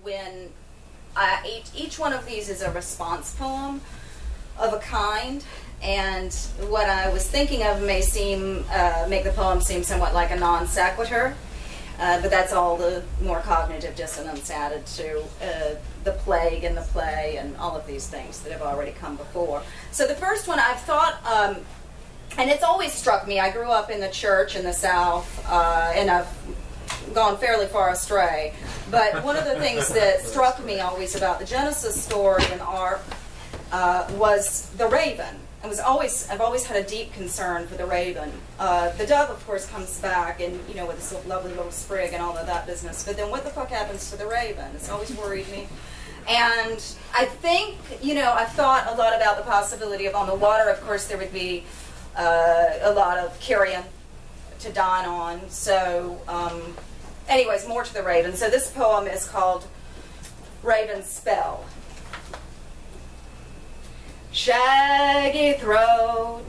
when each one of these is a response poem of a kind, and what I was thinking of may make the poem seem somewhat like a non sequitur, but that's all the more cognitive dissonance added to the plague and the play and all of these things that have already come before. So the first one I've thought, and it's always struck me, I grew up in the church in the South, and I've gone fairly far astray, but one of the things that struck me always about the Genesis story and arc was the raven. I've always had a deep concern for the raven. The dove, of course, comes back and, you know, with this lovely little sprig and all of that business. But then what the fuck happens to the raven? It's always worried me. And I think, you know, I've thought a lot about the possibility of on the water, of course, there would be a lot of carrion to dine on. So, anyways, more to the raven. So this poem is called Raven's Spell. Shaggy throat,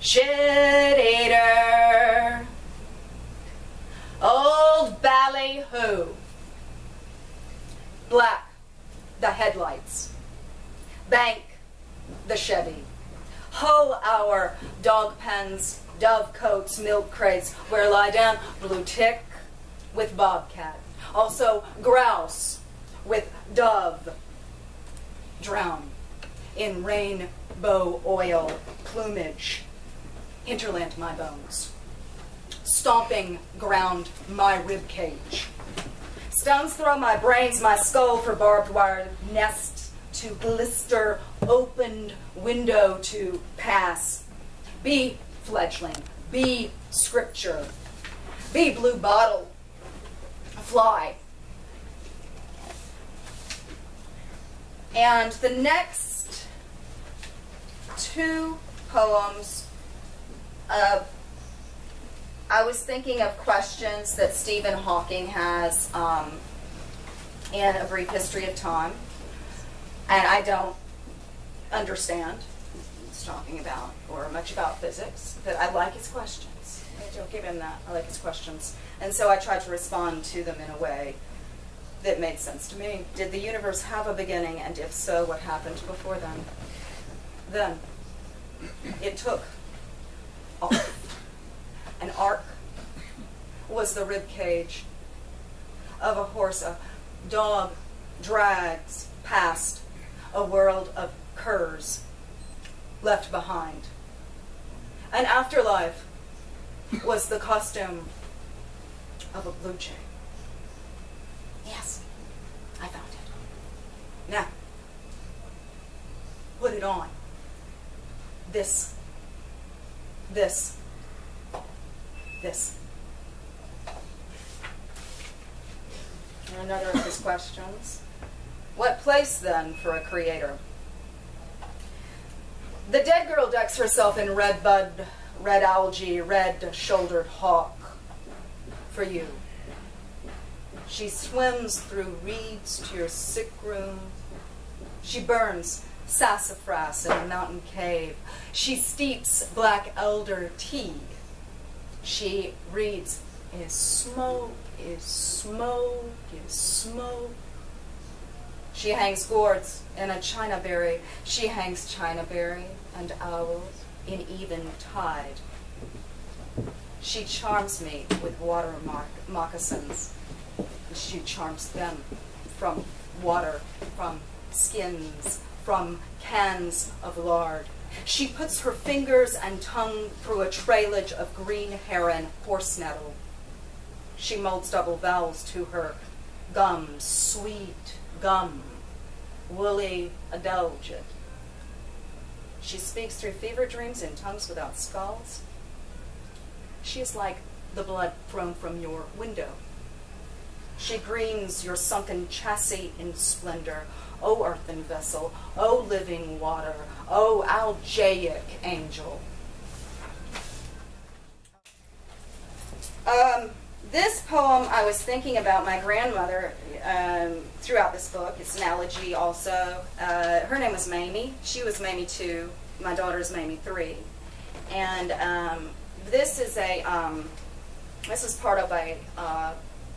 shit-eater, old ballyhoo, black, the headlights, bank, the Chevy, hoe our dog pens, dove coats, milk crates, where lie down blue tick with bobcat, also grouse with dove, drown in rainbow oil plumage, hinterland my bones, stomping ground my rib cage, stones throw my brains, my skull for barbed wire nest to blister, opened window to pass, be fledgling, be scripture, be blue bottle, fly. And the next two poems, I was thinking of questions that Stephen Hawking has in A Brief History of Time, and I don't understand what he's talking about or much about physics, but I like his questions. I don't give him that. I like his questions. And so I tried to respond to them in a way that made sense to me. Did the universe have a beginning, and if so, what happened before then? Then it took off. An arc was the rib cage of a horse. A dog drags past a world of curs left behind. An afterlife was the costume of a blue jay. Yes, I found it. Now, put it on. This. And another of his questions. What place, then, for a creator? The dead girl decks herself in red bud, red algae, red-shouldered hawk for you. She swims through reeds to your sick room. She burns sassafras in a mountain cave. She steeps black elder tea. She reads, is smoke, is smoke, is smoke. She hangs gourds in a chinaberry. She hangs chinaberry and owls in even tide. She charms me with water moccasins. She charms them from water, from skins, from cans of lard. She puts her fingers and tongue through a trailage of green heron horse nettle. She molds double vowels to her gum, sweet gum, woolly adulgent. She speaks through fever dreams in tongues without skulls. She is like the blood thrown from your window. She greens your sunken chassis in splendor. O earthen vessel, O living water, O algaic angel. This poem, I was thinking about my grandmother throughout this book. It's an elegy also. Her name was Mamie. She was Mamie 2. My daughter's Mamie 3. And this is part of a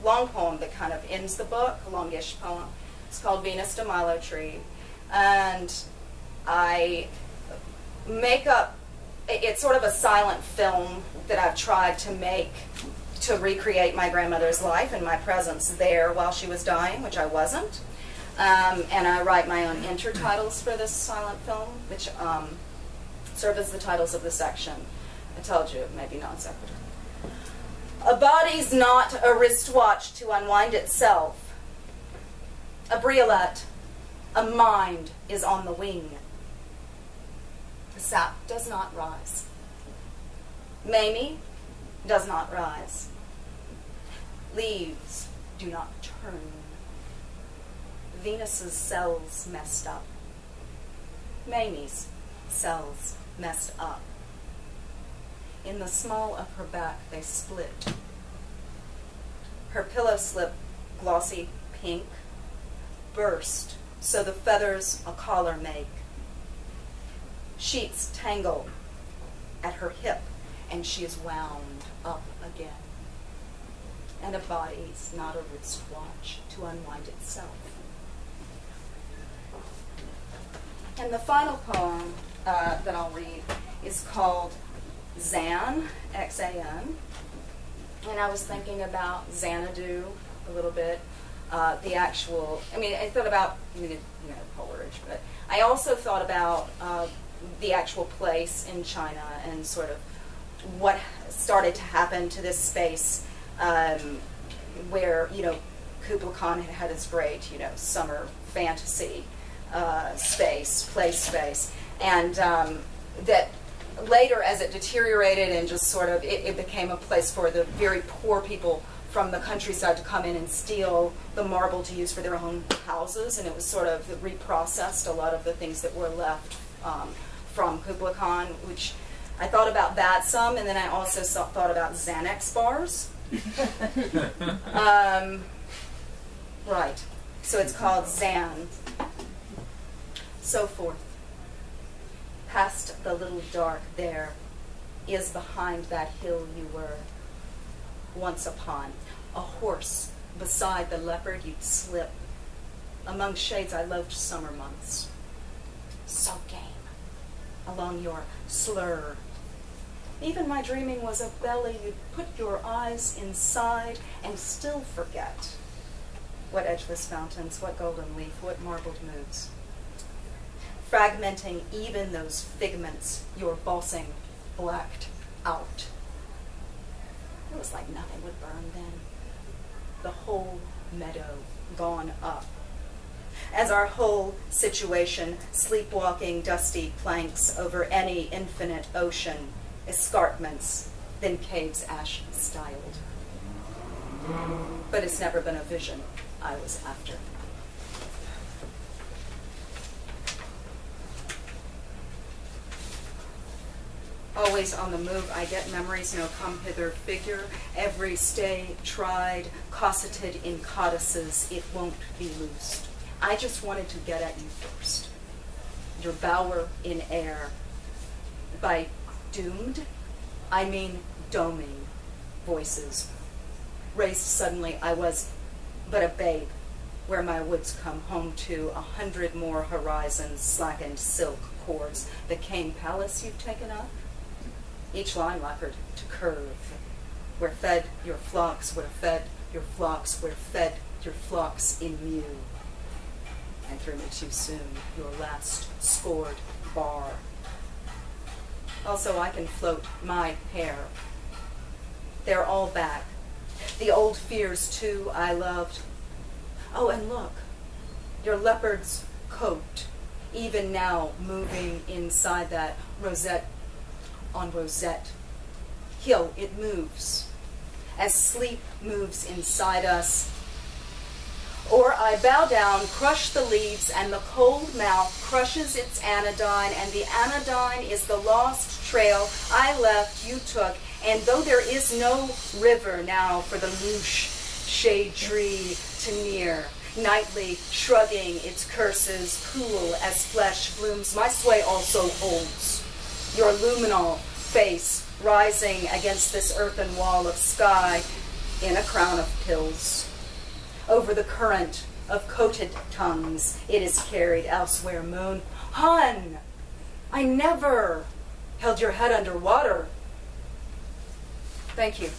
long poem that kind of ends the book, a longish poem. It's called Venus de Milo Tree. And I make up, it's sort of a silent film that I've tried to make to recreate my grandmother's life and my presence there while she was dying, which I wasn't. And I write my own intertitles for this silent film, which serve as the titles of the section. I told you, maybe non sequitur. A body's not a wristwatch to unwind itself. A briolet, a mind is on the wing. The sap does not rise. Mamie does not rise. Leaves do not turn. Venus's cells messed up. Mamie's cells messed up. In the small of her back they split. Her pillow slip, glossy pink, burst so the feathers a collar make. Sheets tangle at her hip and she is wound up again. And a body's not a wristwatch to unwind itself. And the final poem that I'll read is called Xan, X-A-N. And I was thinking about Xanadu a little bit. The actual, I thought about, Coleridge, but I also thought about the actual place in China and sort of what started to happen to this space where, Kublai Khan had this great, summer fantasy play space, and that later, as it deteriorated and just sort of, it became a place for the very poor people from the countryside to come in and steal the marble to use for their own houses, and it was sort of reprocessed a lot of the things that were left from Kublai Khan, which I thought about that some, and then I also thought about Xanax bars. Right. So it's called Xan. So forth. Past the little dark there is behind that hill you were. Once upon, a horse beside the leopard you'd slip. Among shades I loved summer months. So game along your slur. Even my dreaming was a belly you'd put your eyes inside and still forget. What edgeless fountains, what golden leaf, what marbled moods. Fragmenting even those figments your bossing blacked out. It was like nothing would burn then. The whole meadow gone up. As our whole situation, sleepwalking dusty planks over any infinite ocean, escarpments, then caves ash styled. But it's never been a vision I was after. Always on the move, I get memories, no come hither figure. Every stay tried, cosseted in codices, it won't be loosed. I just wanted to get at you first. Your bower in air. By doomed, I mean doming voices. Raised suddenly, I was but a babe, where my woods come home to 100 more horizons, slackened silk cords. The cane palace you've taken up, each line lacquered to curve. Where fed your flocks, where fed your flocks, where fed your flocks in mew. And threw me too soon, your last scored bar. Also, I can float my hair. They're all back. The old fears, too, I loved. Oh, and look, your leopard's coat, even now moving inside that rosette on rosette. Hill, it moves, as sleep moves inside us. Or I bow down, crush the leaves, and the cold mouth crushes its anodyne, and the anodyne is the lost trail I left, you took, and though there is no river now for the louche shade tree to near, nightly shrugging its curses, cool as flesh blooms, my sway also holds. Your luminal face rising against this earthen wall of sky, in a crown of pills. Over the current of coated tongues, it is carried elsewhere. Moon, Hun, I never held your head under water. Thank you.